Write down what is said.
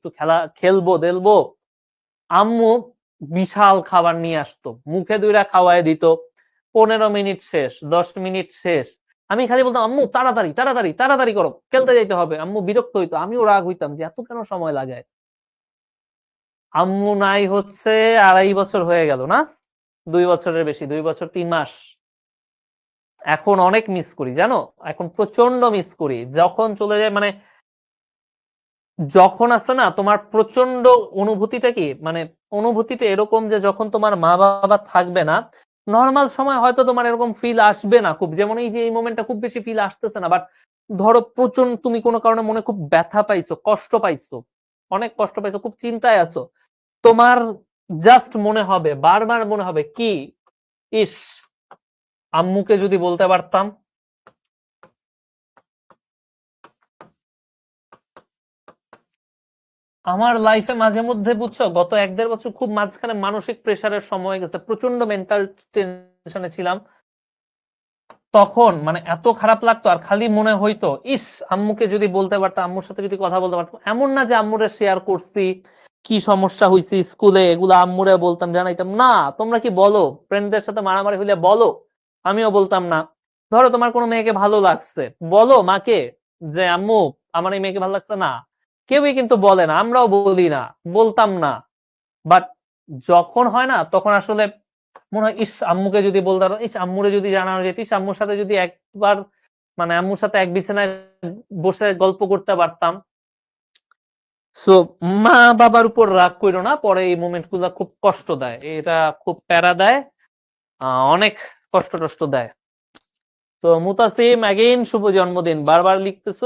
একটু খেলবো দেলবো, আম্মু বিশাল খাবার নিয়ে আসতো, মুখে দুইটা খাওয়ায় দিত, 15 মিনিট শেষ, 10 মিনিট শেষ। আমি খালি বলতাম আম্মু তাড়াতাড়ি তাড়াতাড়ি তাড়াতাড়ি করো, খেলতে যাইতে হবে। আম্মু বিরক্ত হইতো, আমিও রাগ হইতাম যে এত কেন সময় লাগে। আম্মু নাই হচ্ছে 2.5 বছর হয়ে গেল, না 2 বছরের বেশি, 2 বছর 3 মাস। এখন অনেক মিস করি জানো, এখন প্রচন্ড মিস করি যখন চলে যায়। মানে যখন আছে না তোমার প্রচন্ড অনুভূতিটা কি, মানে অনুভূতিটা এরকম যে যখন তোমার মা বাবা থাকবে না, নর্মাল সময় হয়তো তোমার এরকম ফিল আসবে না খুব, যেমন এই যে এই মোমেন্টটা খুব বেশি ফিল আসতেছে না। বাট ধরো প্রচন্ড তুমি কোনো কারণে মনে খুব ব্যথা পাইছো, কষ্ট পাইছো, অনেক কষ্ট পাইছো, খুব চিন্তায় আছো, তোমার জাস্ট মনে হবে, বারবার মনে হবে কি, ইস আম্মুকে যদি বলতে পারতাম। আমার লাইফে মাঝে মধ্যে বুঝছো, গত 1-1.5 বছর খুব মাঝখানে মানসিক প্রেসারের সময় গেছে, প্রচন্ড মেন্টাল টেনশনে ছিলাম। তখন মানে এত খারাপ লাগতো, আর খালি মনে হইতো ইস আম্মুকে যদি বলতে পারতাম, আম্মুর সাথে যদি কথা বলতে পারতাম। এমন না যে আম্মুরে শেয়ার করছি কি সমস্যা হয়েছে স্কুলে, এগুলো আম্মুরে বলতাম, জানাইতাম না। তোমরা কি বলো, ফ্রেন্ডদের সাথে মারামারি হইলে বলো, আমিও বলতাম না। ধরো তোমার কোনো মেয়েকে ভালো লাগছে, বলো মাকে যে আম্মু আমার এই মেয়েকে ভালো লাগছে না, কেউই কিন্তু বলে না, আমরাও বলি না, বলতাম না। বাট যখন হয় না তখন আসলে মনে হয় ইস আম্মুকে যদি বলতে পারো, ইস আম্মুরে যদি জানানো যেত, ইস আম্মুর সাথে যদি একবার, মানে আম্মুর সাথে এক বিছানায় বসে গল্প করতে পারতাম। সো মা বাবার উপর রাগ করো না, পরে এই মোমেন্ট গুলা খুব কষ্ট দেয়, এটা খুব প্যারা দেয়, অনেক কষ্ট টষ্ট দেয়। তো মুতাসিম, অ্যাগেইন শুভ জন্মদিন, বারবার লিখতেছো।